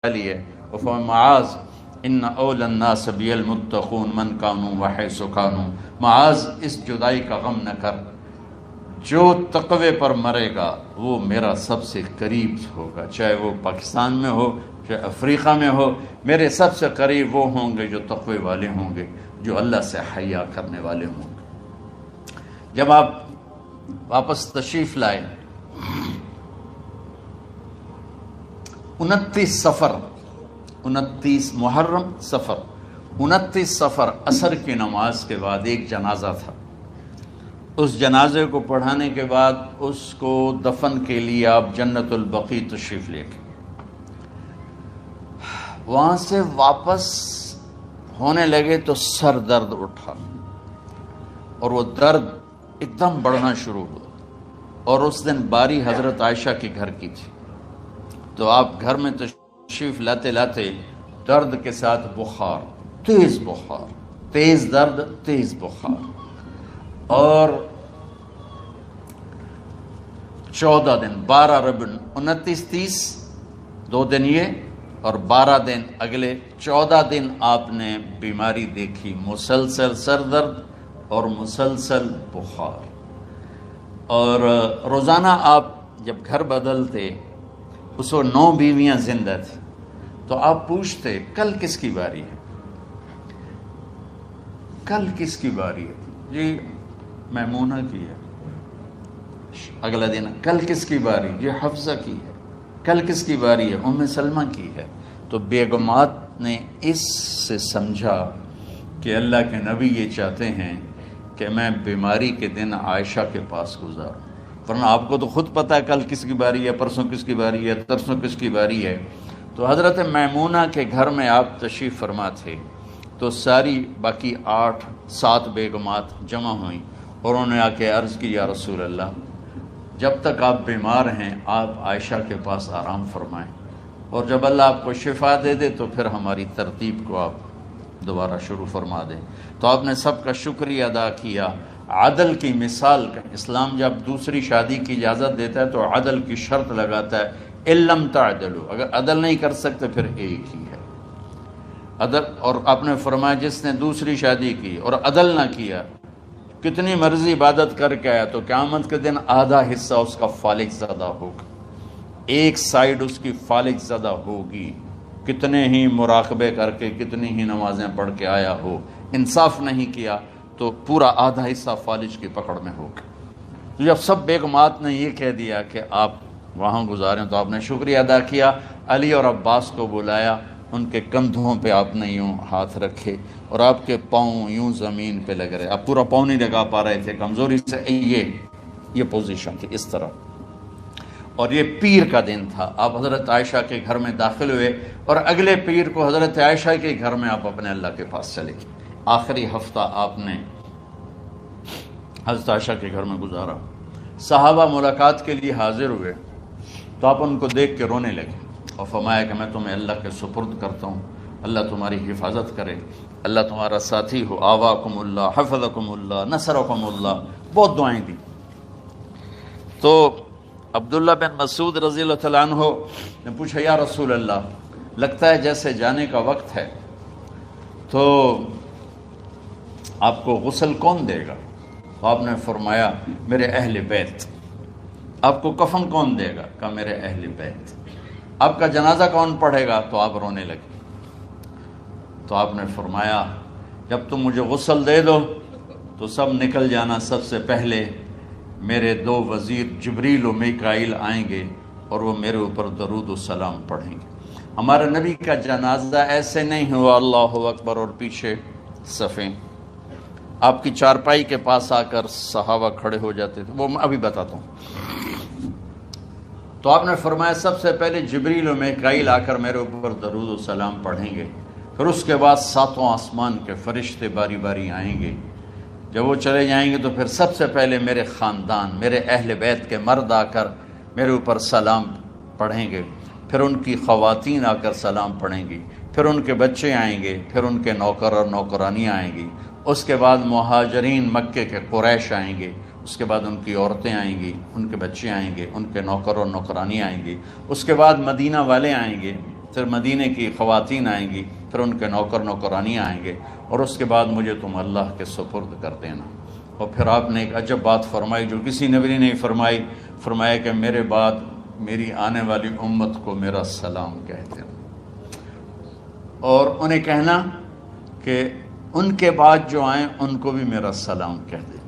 لیے معاذ ان اول الناس بی المتقون من کانوا وحیث کانوا، معاذ اس جدائی کا غم نہ کر، جو تقوی پر مرے گا وہ میرا سب سے قریب ہوگا، چاہے وہ پاکستان میں ہو چاہے افریقہ میں ہو، میرے سب سے قریب وہ ہوں گے جو تقوی والے ہوں گے، جو اللہ سے حیا کرنے والے ہوں گے۔ جب آپ واپس تشریف لائے 29 محرم صفر 29 صفر عصر کی نماز کے بعد ایک جنازہ تھا، اس جنازے کو پڑھانے کے بعد اس کو دفن کے لیے آپ جنت البقیع تشریف لے گئے۔ وہاں سے واپس ہونے لگے تو سر درد اٹھا اور وہ درد ایک دم بڑھنا شروع ہوا، اور اس دن باری حضرت عائشہ کے گھر کی تھی، تو آپ گھر میں تشریف لاتے لاتے درد کے ساتھ بخار، تیز درد تیز بخار، اور 14 دن 12 ربن 29 30 2 دن یہ اور 12 دن اگلے 14 دن آپ نے بیماری دیکھی، مسلسل سر درد اور مسلسل بخار، اور روزانہ آپ جب گھر بدلتے اس وقت 9 بیویاں زندہ تھیں، تو آپ پوچھتے کل کس کی باری ہے، کل کس کی باری ہے؟ جی میمونہ کی ہے۔ اگلا دن کل کس کی باری؟ جی حفصہ کی ہے۔ کل کس کی باری ہے؟ ام سلمہ کی ہے۔ تو بیگمات نے اس سے سمجھا کہ اللہ کے نبی یہ چاہتے ہیں کہ میں بیماری کے دن عائشہ کے پاس گزاروں، ورنہ آپ کو تو خود پتہ ہے کل کس کی باری ہے، پرسوں کس کی باری ہے، ترسوں کس کی باری ہے۔ تو حضرت میمونہ کے گھر میں آپ تشریف فرما تھے، تو ساری باقی 7 بیگمات جمع ہوئیں اور انہوں نے آ کے عرض کی یا رسول اللہ، جب تک آپ بیمار ہیں آپ عائشہ کے پاس آرام فرمائیں، اور جب اللہ آپ کو شفا دے دے تو پھر ہماری ترتیب کو آپ دوبارہ شروع فرما دیں۔ تو آپ نے سب کا شکریہ ادا کیا۔ عدل کی مثال کا اسلام جب دوسری شادی کی اجازت دیتا ہے تو عدل کی شرط لگاتا ہے اِلَّمْ تَعْدِلُوا، اگر عدل نہیں کر سکتے پھر ایک ہی ہے عدل۔ اور آپ نے فرمایا جس نے دوسری شادی کی اور عدل نہ کیا، کتنی مرضی عبادت کر کے آیا، تو قیامت کے دن آدھا حصہ اس کا فالج زدہ ہوگا، ایک سائیڈ اس کی فالج زدہ ہوگی، کتنے ہی مراقبے کر کے کتنی ہی نمازیں پڑھ کے آیا ہو، انصاف نہیں کیا تو پورا آدھا حصہ فالج کی پکڑ میں ہوگا۔ تو جب سب بیگمات نے یہ کہہ دیا کہ آپ وہاں گزاریں تو آپ نے شکریہ ادا کیا، علی اور عباس کو بلایا، ان کے کندھوں پہ آپ نے یوں ہاتھ رکھے اور آپ کے پاؤں یوں زمین پہ لگ رہے، آپ پورا پاؤں نہیں لگا پا رہے تھے کمزوری سے، یہ پوزیشن تھی اس طرح۔ اور یہ پیر کا دن تھا، آپ حضرت عائشہ کے گھر میں داخل ہوئے اور اگلے پیر کو حضرت عائشہ کے گھر میں آپ اپنے اللہ کے پاس چلے گئے۔ آخری ہفتہ آپ نے حضرت عائشہ کے گھر میں گزارا۔ صحابہ ملاقات کے لیے حاضر ہوئے تو آپ ان کو دیکھ کے رونے لگے اور فرمایا کہ میں تمہیں اللہ کے سپرد کرتا ہوں، اللہ تمہاری حفاظت کرے، اللہ تمہارا ساتھی ہو، آواکم اللہ حفظکم اللہ نصرکم اللہ، بہت دعائیں دی۔ تو عبداللہ بن مسعود رضی اللہ تعالیٰ عنہ نے پوچھا یا رسول اللہ، لگتا ہے جیسے جانے کا وقت ہے، تو آپ کو غسل کون دے گا؟ تو آپ نے فرمایا میرے اہل بیت۔ آپ کو کفن کون دے گا؟ کہا میرے اہل بیت۔ آپ کا جنازہ کون پڑھے گا؟ تو آپ رونے لگے۔ تو آپ نے فرمایا جب تم مجھے غسل دے دو تو سب نکل جانا، سب سے پہلے میرے 2 وزیر جبریل و میکائیل آئیں گے اور وہ میرے اوپر درود و سلام پڑھیں گے۔ ہمارے نبی کا جنازہ ایسے نہیں ہوا اللہ اکبر اور پیچھے صفیں، آپ کی چارپائی کے پاس آ کر صحابہ کھڑے ہو جاتے تھے، وہ میں ابھی بتاتا ہوں۔ تو آپ نے فرمایا سب سے پہلے جبریل و میکائیل آ کر میرے اوپر درود و سلام پڑھیں گے، پھر اس کے بعد 7 آسمان کے فرشتے باری باری آئیں گے۔ جب وہ چلے جائیں گے تو پھر سب سے پہلے میرے خاندان، میرے اہل بیت کے مرد آ کر میرے اوپر سلام پڑھیں گے، پھر ان کی خواتین آ کر سلام پڑھیں گی، پھر ان کے بچے آئیں گے، پھر ان کے نوکر اور نوکرانیاں آئیں گی، اس کے بعد مہاجرین مکے کے قریش آئیں گے، اس کے بعد ان کی عورتیں آئیں گی، ان کے بچے آئیں گے، ان کے نوکر اور نوکرانی آئیں گی، اس کے بعد مدینہ والے آئیں گے، پھر مدینے کی خواتین آئیں گی، پھر ان کے نوکر نوکرانیاں آئیں گے، اور اس کے بعد مجھے تم اللہ کے سپرد کر دینا۔ اور پھر آپ نے ایک عجب بات فرمائی جو کسی نبی نے نہیں فرمائی، فرمایا کہ میرے بعد میری آنے والی امت کو میرا سلام کہہ دینا، اور انہیں کہنا کہ ان کے بعد جو آئیں ان کو بھی میرا سلام کہہ دینا۔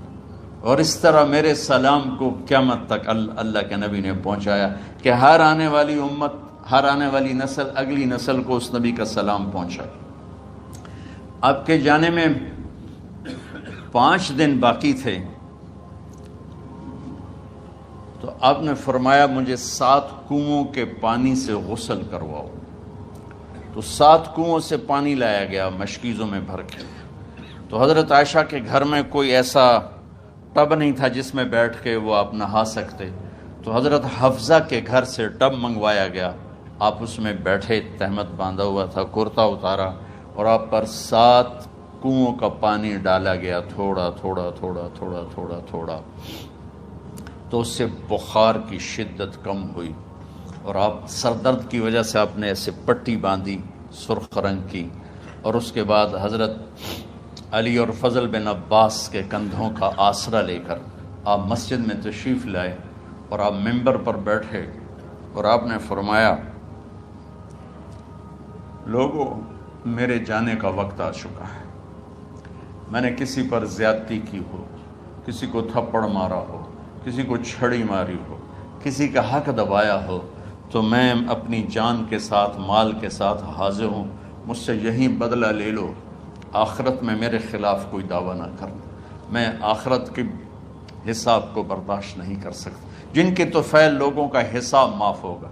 اور اس طرح میرے سلام کو قیامت تک اللہ کے نبی نے پہنچایا کہ ہر آنے والی امت، ہر آنے والی نسل اگلی نسل کو اس نبی کا سلام پہنچائے۔ آپ کے جانے میں 5 دن باقی تھے، تو آپ نے فرمایا مجھے 7 کنوؤں کے پانی سے غسل کرواؤ۔ تو 7 کنوؤں سے پانی لایا گیا مشکیزوں میں بھر کے۔ تو حضرت عائشہ کے گھر میں کوئی ایسا ٹب نہیں تھا جس میں بیٹھ کے وہ آپ نہا سکتے، تو حضرت حفصہ کے گھر سے ٹب منگوایا گیا، آپ اس میں بیٹھے، تہمت باندھا ہوا تھا، کرتا اتارا، اور آپ پر 7 کنوؤں کا پانی ڈالا گیا، تھوڑا تھوڑا تھوڑا تھوڑا تھوڑا تھوڑا، تو اس سے بخار کی شدت کم ہوئی، اور آپ سر درد کی وجہ سے آپ نے ایسے پٹی باندھی سرخ رنگ کی، اور اس کے بعد حضرت علی اور فضل بن عباس کے کندھوں کا آسرا لے کر آپ مسجد میں تشریف لائے، اور آپ ممبر پر بیٹھے، اور آپ نے فرمایا لوگوں میرے جانے کا وقت آ چکا ہے، میں نے کسی پر زیادتی کی ہو، کسی کو تھپڑ مارا ہو، کسی کو چھڑی ماری ہو، کسی کا حق دبایا ہو، تو میں اپنی جان کے ساتھ، مال کے ساتھ حاضر ہوں، مجھ سے یہیں بدلہ لے لو، آخرت میں میرے خلاف کوئی دعویٰ نہ کرنا، میں آخرت کے حساب کو برداشت نہیں کر سکتا۔ جن کے طفیل لوگوں کا حساب معاف ہوگا،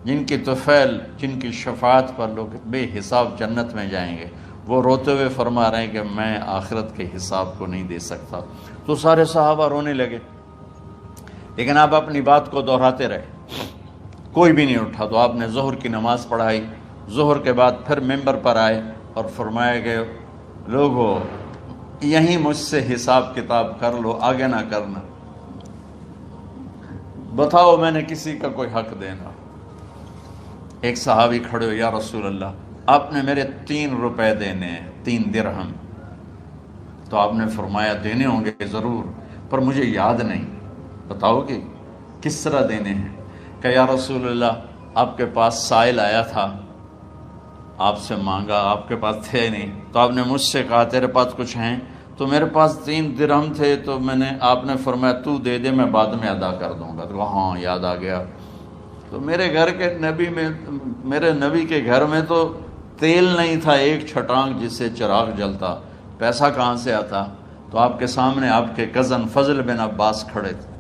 جن کی طفیل، جن کی شفاعت پر لوگ بے حساب جنت میں جائیں گے، وہ روتے ہوئے فرما رہے ہیں کہ میں آخرت کے حساب کو نہیں دے سکتا۔ تو سارے صحابہ رونے لگے، لیکن آپ اپنی بات کو دہراتے رہے، کوئی بھی نہیں اٹھا۔ تو آپ نے ظہر کی نماز پڑھائی، ظہر کے بعد پھر ممبر پر آئے اور فرمایا کہ لوگو یہیں مجھ سے حساب کتاب کر لو، آگے نہ کرنا، بتاؤ میں نے کسی کا کوئی حق دینا۔ ایک صحابی کھڑے ہو، یا رسول اللہ آپ نے میرے 3 روپے دینے ہیں، 3 درہم۔ تو آپ نے فرمایا دینے ہوں گے ضرور، پر مجھے یاد نہیں، بتاؤ گے کس طرح دینے ہیں؟ کہ یا رسول اللہ آپ کے پاس سائل آیا تھا، آپ سے مانگا، آپ کے پاس تھے نہیں، تو آپ نے مجھ سے کہا تیرے پاس کچھ ہیں؟ تو میرے پاس 3 درہم تھے، تو آپ نے فرمایا تو دے دے، میں بعد میں ادا کر دوں گا۔ تو ہاں یاد آ گیا۔ تو میرے گھر کے نبی میں، میرے نبی کے گھر میں تو تیل نہیں تھا ایک چھٹانگ جس سے چراغ جلتا، پیسہ کہاں سے آتا؟ تو آپ کے سامنے آپ کے کزن فضل بن عباس کھڑے تھے،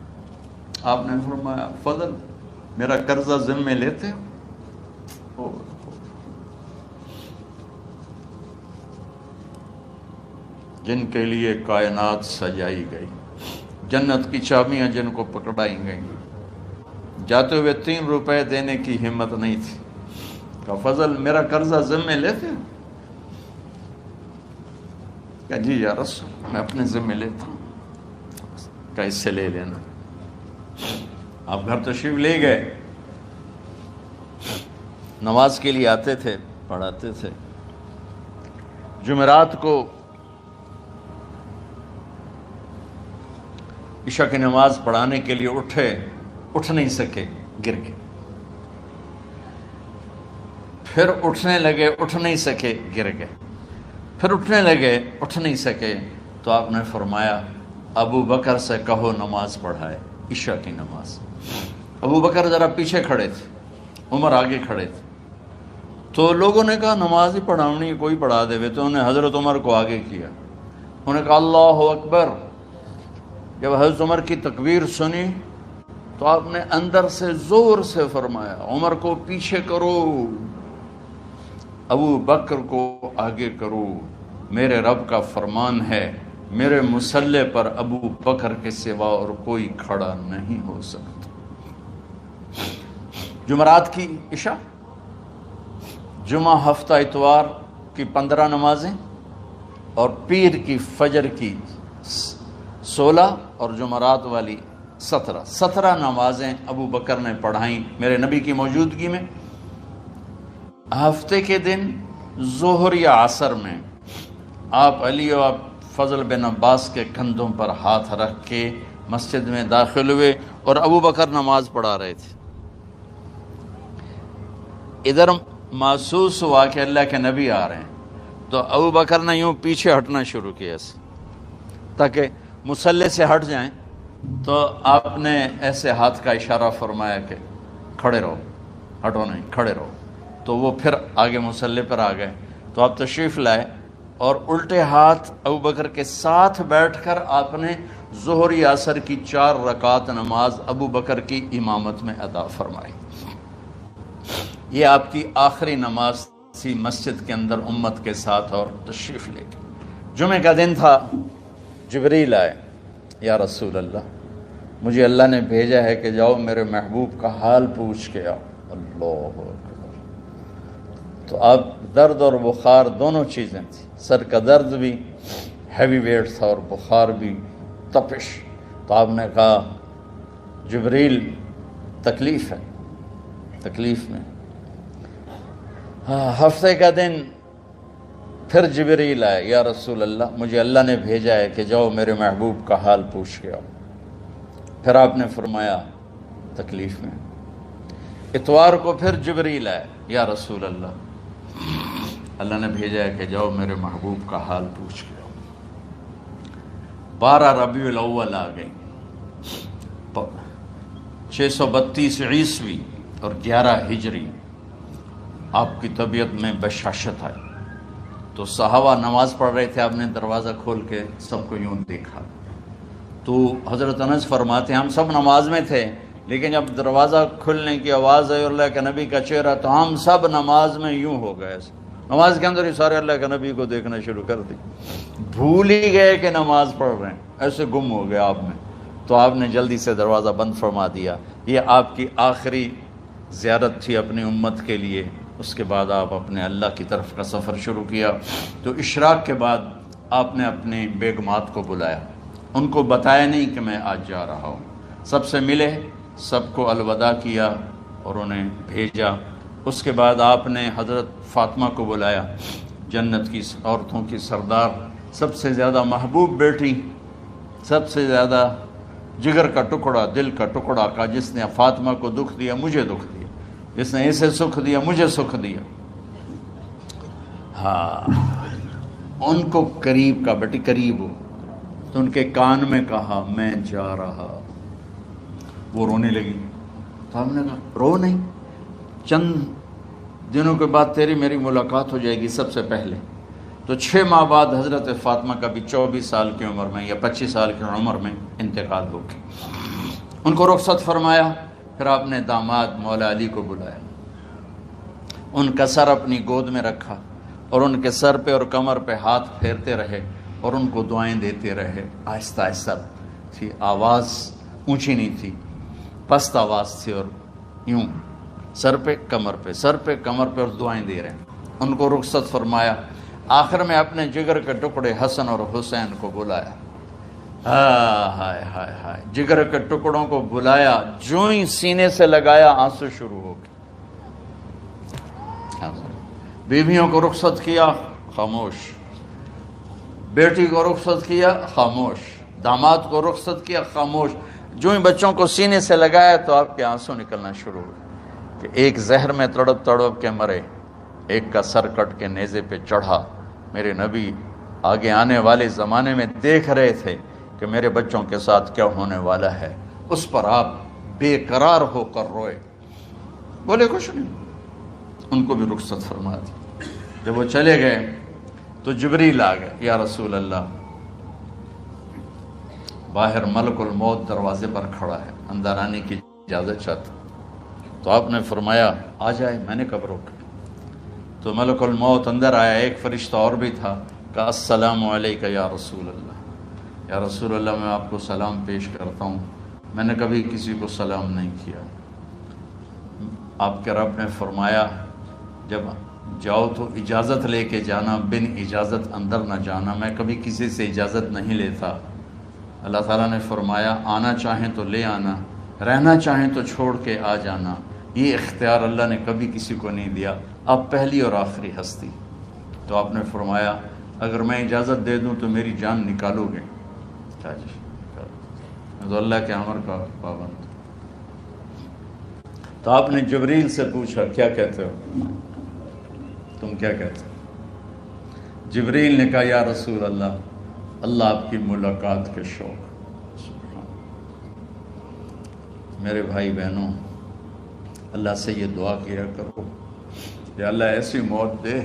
آپ نے فرمایا فضل میرا قرضہ ذمے لیتے ہو؟ جن کے لیے کائنات سجائی گئی، جنت کی چابیاں جن کو پکڑائی گئیں، جاتے ہوئے 3 روپے دینے کی ہمت نہیں تھی۔ کہ فضل میرا قرضہ ذمے لیتے ہو؟ کہ جی یا رسول میں اپنے ذمے لیتا ہوں۔ کہ اس سے لے لینا۔ آپ گھر تشریف لے گئے، نماز کے لیے آتے تھے، پڑھاتے تھے۔ جمعرات کو عشاء کی نماز پڑھانے کے لیے اٹھ نہیں سکے، گر گئے، پھر اٹھنے لگے، اٹھ نہیں سکے، گر گئے، پھر اٹھنے لگے، اٹھ نہیں سکے۔ تو آپ نے فرمایا ابو بکر سے کہو نماز پڑھائے، عشاء کی نماز۔ ابو بکر ذرا پیچھے کھڑے تھے، عمر آگے کھڑے تھے، تو لوگوں نے کہا نماز ہی پڑھاونی، کوئی پڑھا دے ہوئے، تو انہوں نے حضرت عمر کو آگے کیا، انہوں نے کہا اللہ اکبر۔ جب حضرت عمر کی تکبیر سنی تو آپ نے اندر سے زور سے فرمایا عمر کو پیچھے کرو، ابو بکر کو آگے کرو، میرے رب کا فرمان ہے میرے مصلی پر ابو بکر کے سوا اور کوئی کھڑا نہیں ہو سکتا۔ جمعرات کی عشاء، جمعہ ہفتہ اتوار کی 15 نمازیں، اور پیر کی فجر کی 16 اور جمعرات والی 17 نمازیں ابو بکر نے پڑھائیں میرے نبی کی موجودگی میں۔ ہفتے کے دن ظہر یا عصر میں آپ علی اور فضل بن عباس کے کندھوں پر ہاتھ رکھ کے مسجد میں داخل ہوئے اور ابو بکر نماز پڑھا رہے تھے۔ ادھر محسوس ہوا کہ اللہ کے نبی آ رہے ہیں، تو ابو بکر نے یوں پیچھے ہٹنا شروع کیا ایسے تاکہ مصلی سے ہٹ جائیں، تو آپ نے ایسے ہاتھ کا اشارہ فرمایا کہ کھڑے رہو، ہٹو نہیں، کھڑے رہو۔ تو وہ پھر آگے مصلی پر آ گئے، تو آپ تشریف لائے اور الٹے ہاتھ ابو بکر کے ساتھ بیٹھ کر آپ نے ظہر یا عصر کی 4 رکعت نماز ابو بکر کی امامت میں ادا فرمائی۔ یہ آپ کی آخری نماز تھی مسجد کے اندر امت کے ساتھ اور تشریف لے کے۔ جمعہ کا دن تھا، جبریل آئے، یا رسول اللہ مجھے اللہ نے بھیجا ہے کہ جاؤ میرے محبوب کا حال پوچھ کے آؤ۔ اللہ اکبر۔ تو اب درد اور بخار دونوں چیزیں تھیں، سر کا درد بھی ہیوی ویٹ تھا اور بخار بھی، تپش۔ تو آپ نے کہا جبریل تکلیف ہے، تکلیف میں۔ ہفتے کا دن پھر جبریل آئے، یا رسول اللہ مجھے اللہ نے بھیجا ہے کہ جاؤ میرے محبوب کا حال پوچھ کے آؤ۔ پھر آپ نے فرمایا تکلیف میں۔ اتوار کو پھر جبریل آئے، یا رسول اللہ نے بھیجا ہے کہ جاؤ میرے محبوب کا حال پوچھ کے آؤ۔ 12 ربیع الاول آ گئی، 632 عیسوی اور 11 ہجری۔ آپ کی طبیعت میں بشاشت آئی، تو صحابہ نماز پڑھ رہے تھے، آپ نے دروازہ کھول کے سب کو یوں دیکھا۔ تو حضرت انس فرماتے ہیں ہم سب نماز میں تھے، لیکن جب دروازہ کھلنے کی آواز آئی اور اللہ کے نبی کا چہرہ، تو ہم سب نماز میں یوں ہو گئے، نماز کے اندر ہی سارے اللہ کے نبی کو دیکھنا شروع کر دی، بھول ہی گئے کہ نماز پڑھ رہے ہیں، ایسے گم ہو گئے آپ میں۔ تو آپ نے جلدی سے دروازہ بند فرما دیا۔ یہ آپ کی آخری زیارت تھی اپنی امت کے لیے۔ اس کے بعد آپ اپنے اللہ کی طرف کا سفر شروع کیا۔ تو اشراق کے بعد آپ نے اپنی بیگمات کو بلایا، ان کو بتایا نہیں کہ میں آج جا رہا ہوں، سب سے ملے، سب کو الوداع کیا اور انہیں بھیجا۔ اس کے بعد آپ نے حضرت فاطمہ کو بلایا، جنت کی عورتوں کی سردار، سب سے زیادہ محبوب بیٹی، سب سے زیادہ جگر کا ٹکڑا، دل کا ٹکڑا کا، جس نے فاطمہ کو دکھ دیا مجھے دکھ دیا، جس نے اسے سکھ دیا مجھے سکھ دیا۔ ہاں، ان کو قریب کا، بیٹی قریب ہو، تو ان کے کان میں کہا میں جا رہا۔ وہ رونے لگی، تو ہم نے کہا رو نہیں، چند دنوں کے بعد تیری میری ملاقات ہو جائے گی سب سے پہلے۔ تو 6 ماہ بعد حضرت فاطمہ کا بھی 24 سال کی عمر میں یا 25 سال کی عمر میں انتقال ہو گیا۔ ان کو رخصت فرمایا۔ پھر آپ نے داماد مولا علی کو بلایا، ان کا سر اپنی گود میں رکھا اور ان کے سر پہ اور کمر پہ ہاتھ پھیرتے رہے اور ان کو دعائیں دیتے رہے۔ آہستہ آہستہ تھی، آواز اونچی نہیں تھی، پست آواز تھی، اور یوں سر پہ کمر پہ، سر پہ کمر پہ، اور دعائیں دے رہے ہیں۔ ان کو رخصت فرمایا۔ آخر میں اپنے جگر کے ٹکڑے حسن اور حسین کو بلایا۔ ہائے ہائے ہائے، جگر کے ٹکڑوں کو بلایا، جو ہی سینے سے لگایا آنسو شروع ہو گئے۔ بیویوں کو رخصت کیا، خاموش۔ بیٹی کو رخصت کیا، خاموش۔ داماد کو رخصت کیا، خاموش۔ جو ہی بچوں کو سینے سے لگایا تو آپ کے آنسو نکلنا شروع ہوئے کہ ایک زہر میں تڑپ تڑپ کے مرے، ایک کا سر کٹ کے نیزے پہ چڑھا۔ میرے نبی آگے آنے والے زمانے میں دیکھ رہے تھے کہ میرے بچوں کے ساتھ کیا ہونے والا ہے، اس پر آپ بے قرار ہو کر روئے، بولے کچھ نہیں۔ ان کو بھی رخصت فرما دی۔ جب وہ چلے گئے تو جبریل آ گئے، یا رسول اللہ باہر ملک الموت دروازے پر کھڑا ہے، اندر آنے کی اجازت چاہتا۔ تو آپ نے فرمایا آ جائے، میں نے کب روکا؟ تو ملک الموت اندر آیا، ایک فرشتہ اور بھی تھا، کہا السلام علیکہ یا رسول اللہ، یا رسول اللہ میں آپ کو سلام پیش کرتا ہوں، میں نے کبھی کسی کو سلام نہیں کیا۔ آپ کے رب نے فرمایا جب جاؤ تو اجازت لے کے جانا، بن اجازت اندر نہ جانا، میں کبھی کسی سے اجازت نہیں لیتا۔ اللہ تعالیٰ نے فرمایا آنا چاہیں تو لے آنا، رہنا چاہیں تو چھوڑ کے آ جانا، یہ اختیار اللہ نے کبھی کسی کو نہیں دیا۔ آپ پہلی اور آخری ہستی. تو آپ نے فرمایا اگر میں اجازت دے دوں تو میری جان نکالو گے؟ کہا جی تو اللہ کے امر کا پابند. تو آپ نے جبریل سے پوچھا کیا کہتے ہو، تم کیا کہتے ہو؟ جبریل نے کہا یا رسول اللہ، اللہ آپ کی ملاقات کے شوق. میرے بھائی بہنوں، اللہ سے یہ دعا کیا کرو کہ اللہ ایسی موت دے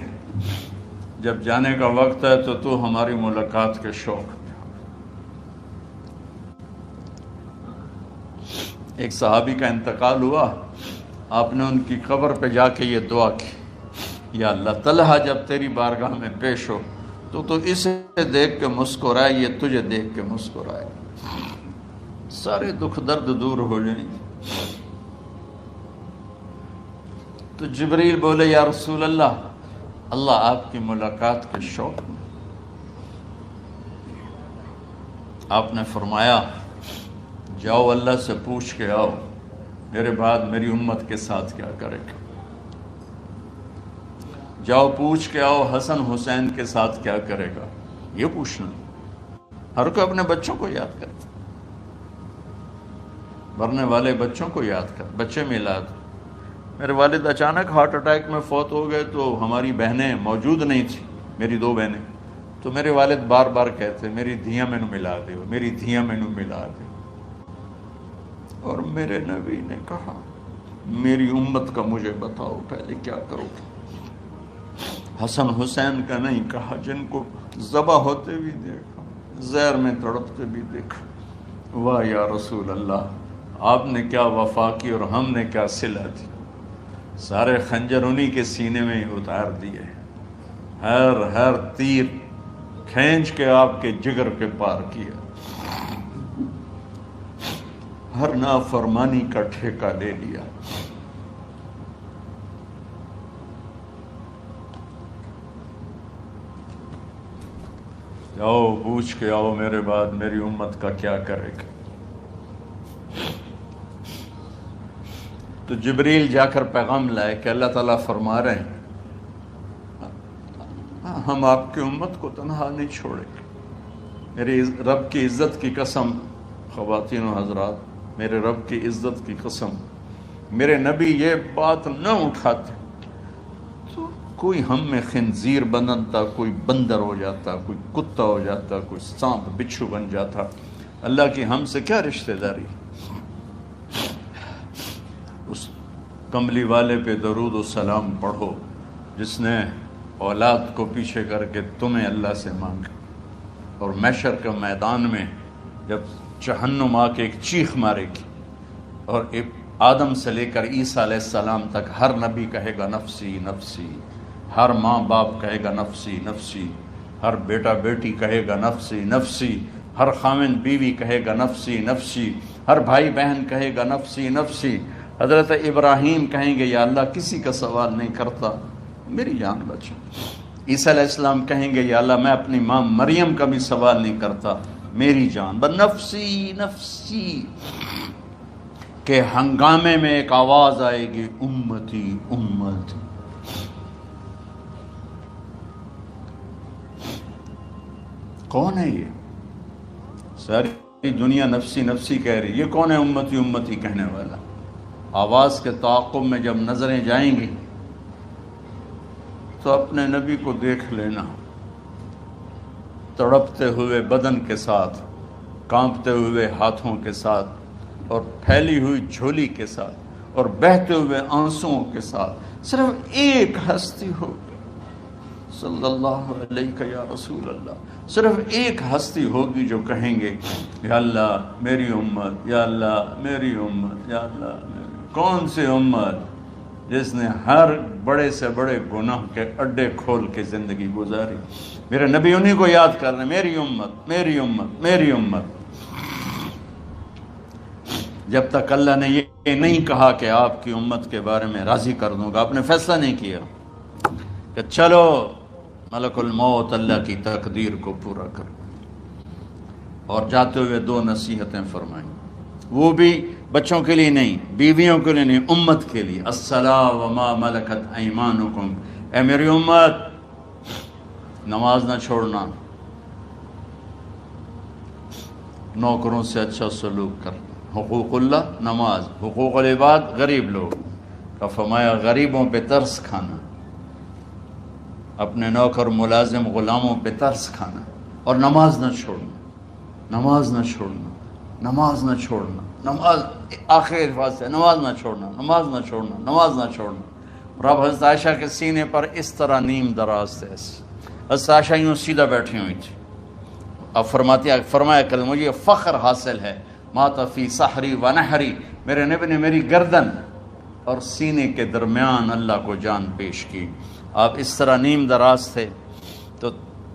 جب جانے کا وقت ہے تو ہماری ملاقات کے شوق میں. ایک صحابی کا انتقال ہوا، آپ نے ان کی قبر پہ جا کے یہ دعا کی، یا اللہ طلحہ جب تیری بارگاہ میں پیش ہو تو اسے دیکھ کے مسکرائے، یہ تجھے دیکھ کے مسکرائے، سارے دکھ درد دور ہو جائیں. تو جبریل بولے یا رسول اللہ، اللہ آپ کی ملاقات کے شوق میں. آپ نے فرمایا جاؤ اللہ سے پوچھ کے آؤ میرے بعد میری امت کے ساتھ کیا کرے گا. جاؤ پوچھ کے آؤ حسن حسین کے ساتھ کیا کرے گا. یہ پوچھنا، ہر کوئی اپنے بچوں کو یاد کرے، مرنے والے بچوں کو یاد کر. بچے میلاد، میرے والد اچانک ہارٹ اٹیک میں فوت ہو گئے تو ہماری بہنیں موجود نہیں تھیں، میری 2 بہنیں. تو میرے والد بار بار کہتے میری دھیاں مینوں ملا دیو، میری دھیاں مینوں ملا دیو. اور میرے نبی نے کہا میری امت کا مجھے بتاؤ پہلے کیا کرو گے. حسن حسین کا نہیں کہا، جن کو ذبح ہوتے بھی دیکھا، زہر میں تڑپتے بھی دیکھا. واہ یا رسول اللہ، آپ نے کیا وفا کی اور ہم نے کیا صلہ دی. سارے خنجر انہی کے سینے میں ہی اتار دیے، ہر تیر کھینچ کے آپ کے جگر کے پار کیا، ہر نافرمانی کا ٹھیکہ لے لیا. جاؤ پوچھ کے آؤ میرے بعد میری امت کا کیا کرے گا. تو جبریل جا کر پیغام لائے کہ اللہ تعالیٰ فرما رہے ہیں ہم آپ کی امت کو تنہا نہیں چھوڑیں گے. میرے رب کی عزت کی قسم، خواتین و حضرات، میرے رب کی عزت کی قسم، میرے نبی یہ بات نہ اٹھاتے تو کوئی ہم میں خنزیر بنتا، کوئی بندر ہو جاتا، کوئی کتا ہو جاتا، کوئی سانپ بچھو بن جاتا. اللہ کی ہم سے کیا رشتہ داری. اس کملی والے پہ درود و سلام پڑھو جس نے اولاد کو پیچھے کر کے تمہیں اللہ سے مانگا. اور محشر کے میدان میں جب جہنم آ کے ایک چیخ مارے گی اور آدم سے لے کر عیسیٰ علیہ السلام تک ہر نبی کہے گا نفسی نفسی، ہر ماں باپ کہے گا نفسی نفسی، ہر بیٹا بیٹی کہے گا نفسی نفسی، ہر خاوند بیوی کہے گا نفسی نفسی، ہر بھائی بہن کہے گا نفسی نفسی. حضرت ابراہیم کہیں گے یا اللہ کسی کا سوال نہیں کرتا، میری جان بچا. عیسیٰ علیہ السلام کہیں گے یا اللہ میں اپنی ماں مریم کا بھی سوال نہیں کرتا، میری جان. بس نفسی نفسی کے ہنگامے میں ایک آواز آئے گی امتی امت. کون ہے یہ؟ ساری دنیا نفسی نفسی کہہ رہی، یہ کون ہے امتی امتی کہنے والا؟ آواز کے تعاقب میں جب نظریں جائیں گی تو اپنے نبی کو دیکھ لینا، تڑپتے ہوئے بدن کے ساتھ، کانپتے ہوئے ہاتھوں کے ساتھ، اور پھیلی ہوئی جھولی کے ساتھ، اور بہتے ہوئے آنسوؤں کے ساتھ. صرف ایک ہستی ہوگی، صلی اللہ علیہ یا رسول اللہ، صرف ایک ہستی ہوگی جو کہیں گے یا اللہ میری امت، یا اللہ میری امت، یا اللہ میری. کون سی امت؟ جس نے ہر بڑے سے بڑے گناہ کے اڈے کھول کے زندگی گزاری. میرے نبی انہی کو یاد کر رہے ہیں، میری امت میری امت میری امت. جب تک اللہ نے یہ نہیں کہا کہ آپ کی امت کے بارے میں راضی کر دوں گا، آپ نے فیصلہ نہیں کیا کہ چلو ملک الموت اللہ کی تقدیر کو پورا کر. اور جاتے ہوئے 2 نصیحتیں فرمائیں، وہ بھی بچوں کے لیے نہیں، بیویوں کے لیے نہیں، امت کے لیے، الصلاۃ وما ملکت ایمانکم، اے میری امت نماز نہ چھوڑنا، نوکروں سے اچھا سلوک کر، حقوق اللہ نماز، حقوق العباد غریب لوگ کا فرمایا غریبوں پہ ترس کھانا، اپنے نوکر ملازم غلاموں پہ ترس کھانا، اور نماز نہ چھوڑنا، نماز نہ چھوڑنا، نماز نہ چھوڑنا، نماز آخر الفاظ سے، نماز نہ چھوڑنا، نماز نہ چھوڑنا، نماز نہ چھوڑنا۔ اور اب حضرت عائشہ کے سینے پر اس طرح نیم دراز تھے، حضرت عائشہ یوں سیدھا بیٹھی ہوئی تھی، اب فرمایا کہ مجھے فخر حاصل ہے، مات فی سحری و نحری، میرے نبی نے میری گردن اور سینے کے درمیان اللہ کو جان پیش کی۔ آپ اس طرح نیم دراز تھے تو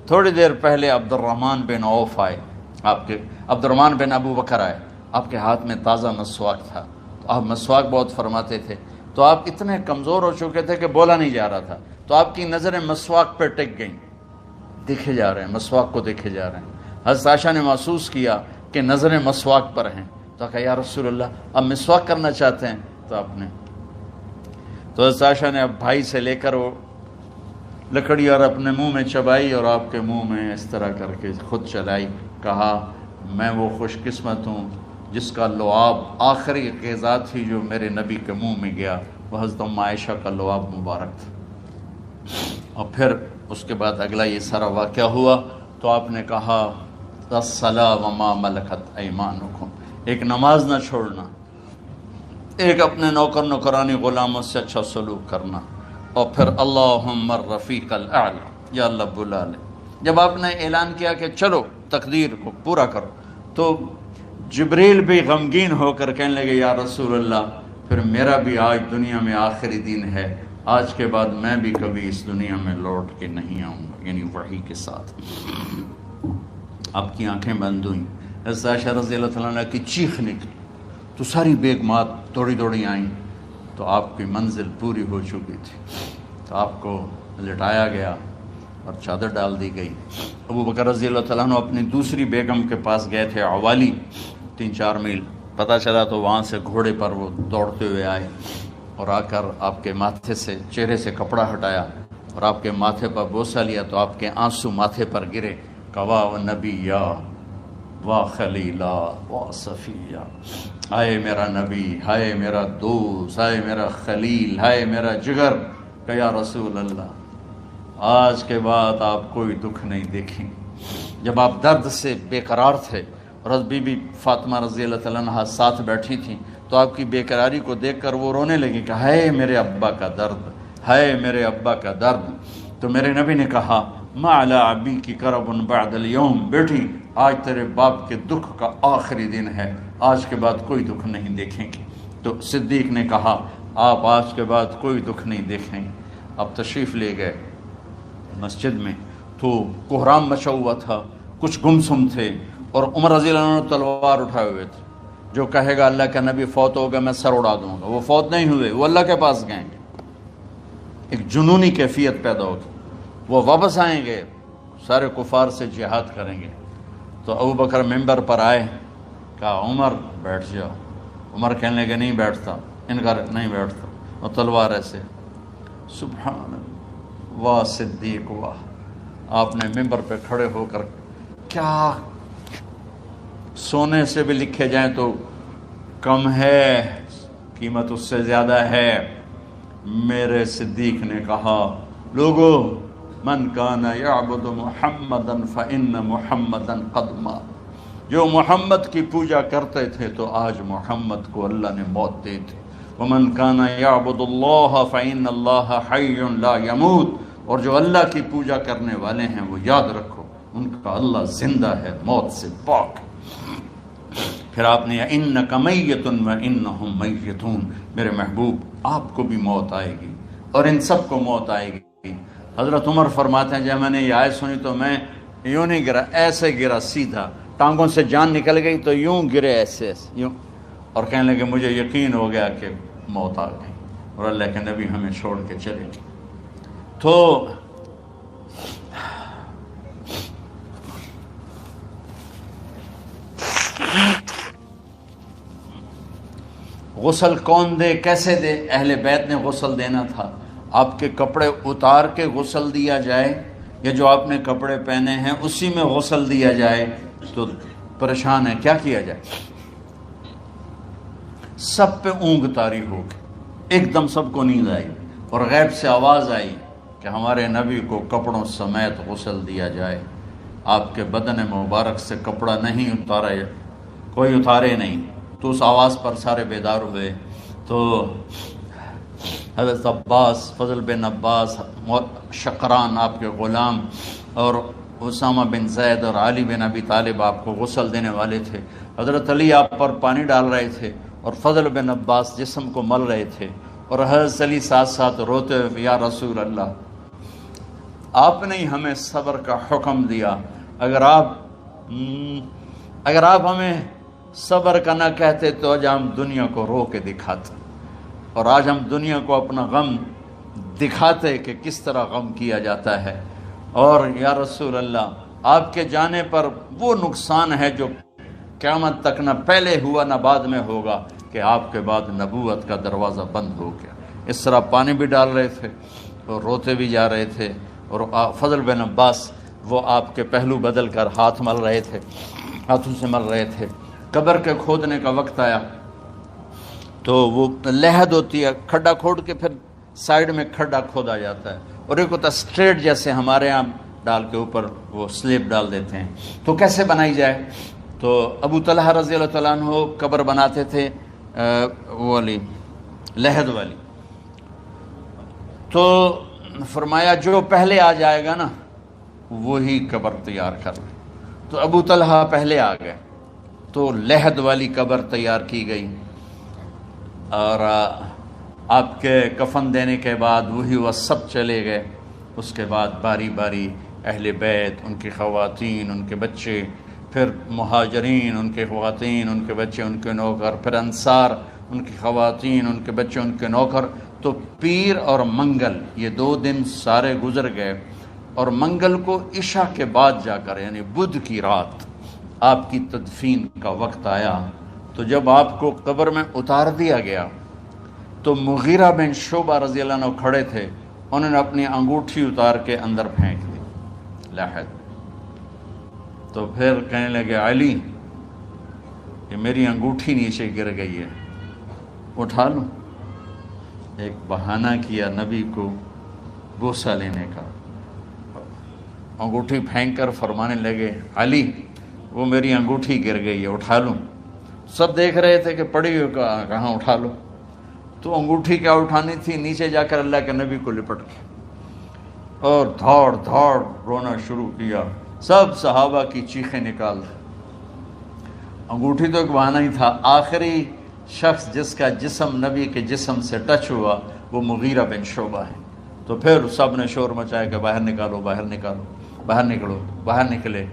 تھوڑی دیر پہلے عبد الرحمن بن عوف آئے، عبد الرحمن بن ابو بکر آئے، آپ کے ہاتھ میں تازہ مسواک تھا، تو آپ مسواک بہت فرماتے تھے، تو آپ اتنے کمزور ہو چکے تھے کہ بولا نہیں جا رہا تھا، تو آپ کی نظریں مسواک پہ ٹک گئیں، دیکھے جا رہے ہیں، مسواک کو دیکھے جا رہے ہیں۔ حضرت عائشہ نے محسوس کیا کہ نظریں مسواک پر ہیں، تو کہا یا رسول اللہ اب مسواک کرنا چاہتے ہیں، تو آپ نے تو حضرت عائشہ نے اب بھائی سے لے کر وہ لکڑی اور اپنے منہ میں چبائی اور آپ کے منہ میں اس طرح کر کے خود چلائی، کہا میں وہ خوش قسمت ہوں جس کا لعاب آخری غذا تھی جو میرے نبی کے منہ میں گیا، وہ حضرت ام عائشہ کا لعاب مبارک تھا۔ اور پھر اس کے بعد اگلا یہ سارا واقعہ ہوا، تو آپ نے کہا الصلاۃ وما ملکت ایمانکم، ایک نماز نہ چھوڑنا، ایک اپنے نوکر نوکرانی غلاموں سے اچھا سلوک کرنا، اور پھر اللہم الرفیق الاعلی، یا اللہ بلا لے۔ جب آپ نے اعلان کیا کہ چلو تقدیر کو پورا کرو، تو جبریل بھی غمگین ہو کر کہنے لگے یا رسول اللہ پھر میرا بھی آج دنیا میں آخری دن ہے، آج کے بعد میں بھی کبھی اس دنیا میں لوٹ کے نہیں آؤں گا، یعنی وحی کے ساتھ۔ آپ کی آنکھیں بند ہوئیں، حضرت عائشہ رضی اللہ تعالیٰ عنہ کی چیخ نکلی، تو ساری بیگمات دوڑی آئیں، تو آپ کی منزل پوری ہو چکی تھی، تو آپ کو لٹایا گیا اور چادر ڈال دی گئی۔ ابو بکر رضی اللہ تعالیٰ عنہ اپنی دوسری بیگم کے پاس گئے تھے، عوالی، 3-4 میل، پتہ چلا تو وہاں سے گھوڑے پر وہ دوڑتے ہوئے آئے اور آ کر آپ کے ماتھے سے چہرے سے کپڑا ہٹایا اور آپ کے ماتھے پر بوسہ لیا، تو آپ کے آنسو ماتھے پر گرے، کوا و نبیہ و خلیلہ و صفیہ، ہائے میرا نبی، ہائے میرا دوست، ہائے میرا خلیل، ہائے میرا جگر، کہ یا رسول اللہ آج کے بعد آپ کوئی دکھ نہیں دیکھیں۔ جب آپ درد سے بے قرار تھے اور بی بی فاطمہ رضی اللہ تعالیٰ عنہ ساتھ بیٹھی تھیں، تو آپ کی بے قراری کو دیکھ کر وہ رونے لگی کہ ہائے میرے ابا کا درد، ہائے میرے ابا کا درد۔ تو میرے نبی نے کہا ما علی ابی کی کرب بعد اليوم، بیٹی آج تیرے باپ کے دکھ کا آخری دن ہے، آج کے بعد کوئی دکھ نہیں دیکھیں گے۔ تو صدیق نے کہا آپ آج کے بعد کوئی دکھ نہیں دیکھیں گے۔ اب تشریف لے گئے مسجد میں، تو کوہرام مچا ہوا تھا، کچھ گمسم تھے، اور عمر رضی اللہ عنہ تلوار اٹھائے ہوئے تھے، جو کہے گا اللہ کا نبی فوت ہوگا میں سر اڑا دوں گا، وہ فوت نہیں ہوئے، وہ اللہ کے پاس گئیں گے۔ ایک جنونی کیفیت پیدا ہوگی، وہ واپس آئیں گے، سارے کفار سے جہاد کریں گے۔ تو ابو بکر ممبر پر آئے، کہا عمر بیٹھ جاؤ۔ عمر کہنے لگے نہیں بیٹھتا، انکار نہیں بیٹھتا، اور تلوار ایسے، سبحان اللہ، واہ صدیق واہ۔ آپ نے ممبر پہ کھڑے ہو کر، کیا سونے سے بھی لکھے جائیں تو کم ہے، قیمت اس سے زیادہ ہے۔ میرے صدیق نے کہا لوگو من کان یعبد محمدا فإن محمدا قد مات، جو محمد کی پوجا کرتے تھے تو آج محمد کو اللہ نے موت دی تھی۔ ومن کان یعبد اللہ فإن اللہ حی لا یموت، اور جو اللہ کی پوجا کرنے والے ہیں وہ یاد رکھو ان کا اللہ زندہ ہے، موت سے پاک۔ پھر آپ نے انک میت وانہم میتون، میرے محبوب آپ کو بھی موت آئے گی اور ان سب کو موت آئے گی۔ حضرت عمر فرماتے ہیں جب میں نے یہ آیت سنی تو میں یوں نہیں گرا، ایسے گرا سیدھا، ٹانگوں سے جان نکل گئی تو یوں گرے ایسے ایسے یوں، اور کہنے لگے مجھے یقین ہو گیا کہ موت آ گئی اور اللہ کے نبی ہمیں چھوڑ کے چلے گئے۔ تو غسل کون دے، کیسے دے؟ اہل بیت نے غسل دینا تھا۔ آپ کے کپڑے اتار کے غسل دیا جائے یا جو آپ نے کپڑے پہنے ہیں اسی میں غسل دیا جائے؟ تو پریشان ہے، کیا کیا جائے؟ سب پہ اونگ طاری ہو گئی، ایک دم سب کو نیند آئی اور غیب سے آواز آئی کہ ہمارے نبی کو کپڑوں سمیت غسل دیا جائے۔ آپ کے بدن مبارک سے کپڑا نہیں اتارا، کوئی اتارے نہیں۔ تو اس آواز پر سارے بیدار ہوئے۔ تو حضرت عباس، فضل بن عباس، شقران آپ کے غلام، اور اسامہ بن زید اور علی بن ابی طالب آپ کو غسل دینے والے تھے۔ حضرت علی آپ پر پانی ڈال رہے تھے اور فضل بن عباس جسم کو مل رہے تھے، اور حضرت علی ساتھ ساتھ روتے ہوئے، یا رسول اللہ، آپ نے ہمیں صبر کا حکم دیا، اگر آپ ہمیں صبر کا نہ کہتے تو آج ہم دنیا کو رو کے دکھاتے، اور آج ہم دنیا کو اپنا غم دکھاتے کہ کس طرح غم کیا جاتا ہے۔ اور یا رسول اللہ، آپ کے جانے پر وہ نقصان ہے جو قیامت تک نہ پہلے ہوا نہ بعد میں ہوگا، کہ آپ کے بعد نبوت کا دروازہ بند ہو گیا۔ اس طرح پانی بھی ڈال رہے تھے اور روتے بھی جا رہے تھے، اور فضل بن عباس وہ آپ کے پہلو بدل کر ہاتھ مل رہے تھے، ہاتھوں سے مل رہے تھے۔ قبر کے کھودنے کا وقت آیا تو وہ لحد ہوتی ہے، کھڈا کھود کے پھر سائیڈ میں کھڈا کھودا جاتا ہے، اور ایک ہوتا اسٹریٹ جیسے ہمارے ہاں ڈال کے اوپر وہ سلیب ڈال دیتے ہیں۔ تو کیسے بنائی جائے؟ تو ابو طلحہ رضی اللہ تعالیٰ عنہ قبر بناتے تھے وہ والی لحد والی، تو فرمایا جو پہلے آ جائے گا نا وہی قبر تیار کر لے۔ تو ابو طلحہ پہلے آ گئے، تو لحد والی قبر تیار کی گئی، اور آپ کے کفن دینے کے بعد وہی وہ سب چلے گئے۔ اس کے بعد باری باری اہل بیت، ان کی خواتین، ان کے بچے، پھر مہاجرین، ان کے خواتین، ان کے بچے، ان کے نوکر، پھر انصار، ان کی خواتین، ان کے بچے، ان کے نوکر۔ تو پیر اور منگل یہ 2 دن سارے گزر گئے، اور منگل کو عشاء کے بعد جا کر یعنی بدھ کی رات آپ کی تدفین کا وقت آیا۔ تو جب آپ کو قبر میں اتار دیا گیا تو مغیرہ بن شعبہ رضی اللہ عنہ کھڑے تھے، انہوں نے اپنی انگوٹھی اتار کے اندر پھینک دی لحد۔ تو پھر کہنے لگے، علی یہ میری انگوٹھی نیچے گر گئی ہے، اٹھا لوں۔ ایک بہانہ کیا نبی کو بوسہ لینے کا، انگوٹھی پھینک کر فرمانے لگے، علی وہ میری انگوٹھی گر گئی ہے، اٹھا لوں۔ سب دیکھ رہے تھے کہ پڑی ہوئی کہاں اٹھا لو۔ تو انگوٹھی کیا اٹھانی تھی، نیچے جا کر اللہ کے نبی کو لپٹ کے اور دھاڑ دھاڑ رونا شروع کیا۔ سب صحابہ کی چیخیں نکال دی۔ انگوٹھی تو ایک بہانہ ہی تھا۔ آخری شخص جس کا جسم نبی کے جسم سے ٹچ ہوا وہ مغیرہ بن شعبہ ہے۔ تو پھر سب نے شور مچایا کہ باہر نکالو، باہر نکالو، باہر نکلو۔ باہر نکلے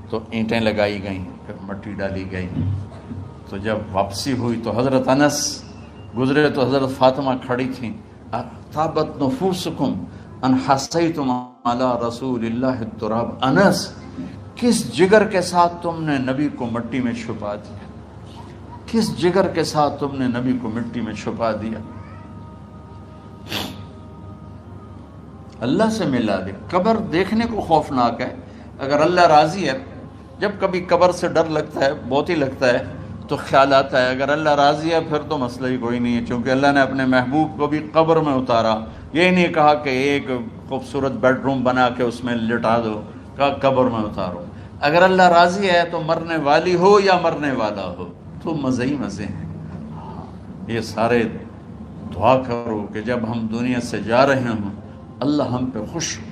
تو اینٹیں لگائی گئیں، پھر مٹی ڈالی گئی۔ تو جب واپسی ہوئی تو حضرت انس گزرے تو حضرت فاطمہ کھڑی تھیں۔ طابت نفوسکم ان حسیتم علی رسول اللہ التراب۔ انس، کس جگر کے ساتھ تم نے نبی کو مٹی میں چھپا دیا، کس جگر کے ساتھ تم نے نبی کو مٹی میں چھپا دیا۔ اللہ سے ملا دے۔ قبر دیکھنے کو خوفناک ہے، اگر اللہ راضی ہے۔ جب کبھی قبر سے ڈر لگتا ہے، بہت ہی لگتا ہے، تو خیال آتا ہے اگر اللہ راضی ہے پھر تو مسئلہ ہی کوئی نہیں ہے، کیونکہ اللہ نے اپنے محبوب کو بھی قبر میں اتارا۔ یہ نہیں کہا کہ ایک خوبصورت بیڈ روم بنا کے اس میں لٹا دو، کہا قبر میں اتارو۔ اگر اللہ راضی ہے تو مرنے والی ہو یا مرنے والا ہو تو مزے ہی مزے ہیں۔ یہ سارے دعا کرو کہ جب ہم دنیا سے جا رہے ہوں اللہ ہم پہ خوش ہو،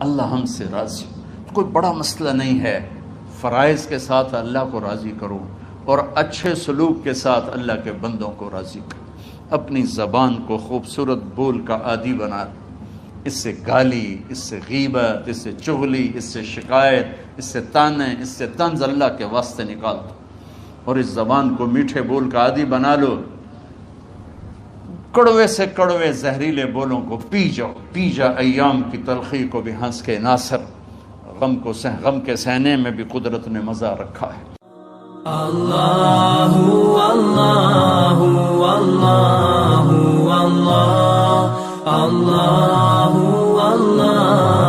اللہ ہم سے راضی ہو۔ کوئی بڑا مسئلہ نہیں ہے، فرائض کے ساتھ اللہ کو راضی کرو اور اچھے سلوک کے ساتھ اللہ کے بندوں کو راضی کرو۔ اپنی زبان کو خوبصورت بول کا عادی بنا دو، اس سے گالی، اس سے غیبت، اس سے چغلی، اس سے شکایت، اس سے تانے، اس سے طنز اللہ کے واسطے نکال دو، اور اس زبان کو میٹھے بول کا عادی بنا لو۔ کڑوے سے کڑوے زہریلے بولوں کو پی جاؤ، پی جا ایام کی تلخی کو بھی ہنس کے ناصر۔ غم کے سہنے میں بھی قدرت نے مزہ رکھا ہے۔ Allahu Allahu Allahu Allah Allahu Allah